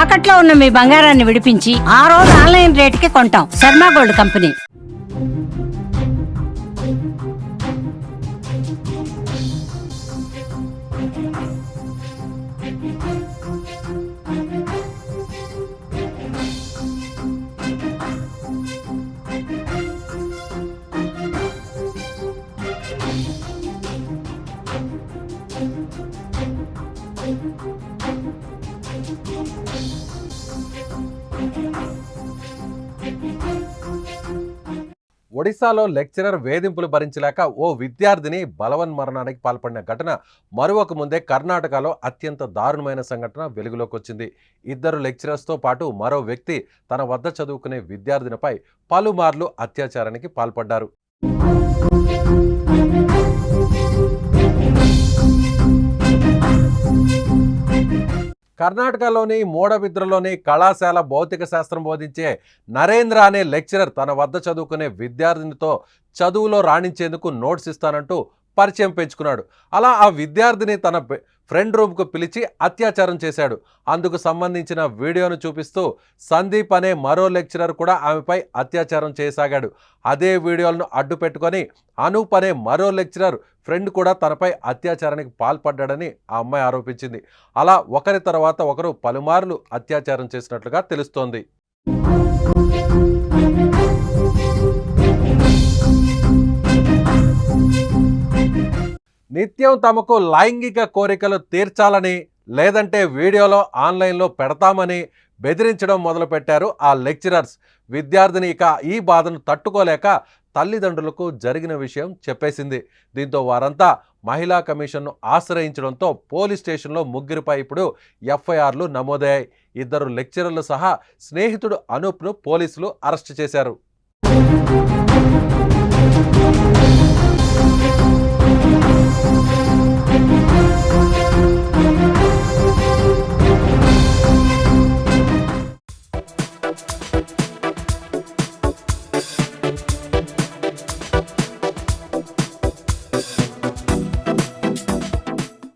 తాకట్లో ఉన్న మీ బంగారాన్ని విడిపించి ఆ రోజు ఆన్లైన్ రేటుకి కొంటాం. Sharma gold company. ఒడిశాలో లెక్చరర్ వేధింపులు భరించలేక ఓ విద్యార్థిని బలవన్మరణానికి పాల్పడిన ఘటన మరొక ముందే కర్ణాటకలో అత్యంత దారుణమైన సంఘటన వెలుగులోకి వచ్చింది. ఇద్దరు లెక్చరర్స్తో పాటు మరో వ్యక్తి తన వద్ద చదువుకునే విద్యార్థినిపై పలుమార్లు అత్యాచారానికి పాల్పడ్డారు. కర్ణాటకలోని మూడబిద్రలోని కళాశాల భౌతిక శాస్త్రం బోధించే నరేంద్ర అనే లెక్చరర్ తన వద్ద చదువుకునే విద్యార్థినితో చదువులో రాణించేందుకు నోట్స్ ఇస్తానంటూ పరిచయం పెంచుకున్నాడు. అలా ఆ విద్యార్థిని తన ఫ్రెండ్ రూమ్కు పిలిచి అత్యాచారం చేశాడు. అందుకు సంబంధించిన వీడియోను చూపిస్తూ సందీప్ అనే మరో లెక్చరర్ కూడా ఆమెపై అత్యాచారం చేయసాగాడు. అదే వీడియోలను అడ్డు పెట్టుకొని అనూప్ అనే మరో లెక్చరర్ ఫ్రెండ్ కూడా తనపై అత్యాచారానికి పాల్పడ్డాడని ఆ అమ్మాయి ఆరోపించింది. అలా ఒకరి తర్వాత ఒకరు పలుమార్లు అత్యాచారం చేసినట్లుగా తెలుస్తోంది. నిత్యం తమకు లైంగిక కోరికలు తీర్చాలని, లేదంటే వీడియోలో ఆన్లైన్లో పెడతామని బెదిరించడం మొదలుపెట్టారు ఆ లెక్చరర్స్. విద్యార్థిని ఇక ఈ బాధను తట్టుకోలేక తల్లిదండ్రులకు జరిగిన విషయం చెప్పేసింది. దీంతో వారంతా మహిళా కమిషన్ను ఆశ్రయించడంతో పోలీస్ స్టేషన్లో ముగ్గురిపై ఇప్పుడు ఎఫ్ఐఆర్లు నమోదయ్యాయి. ఇద్దరు లెక్చరర్లు సహా స్నేహితుడు అనూప్ను పోలీసులు అరెస్టు చేశారు.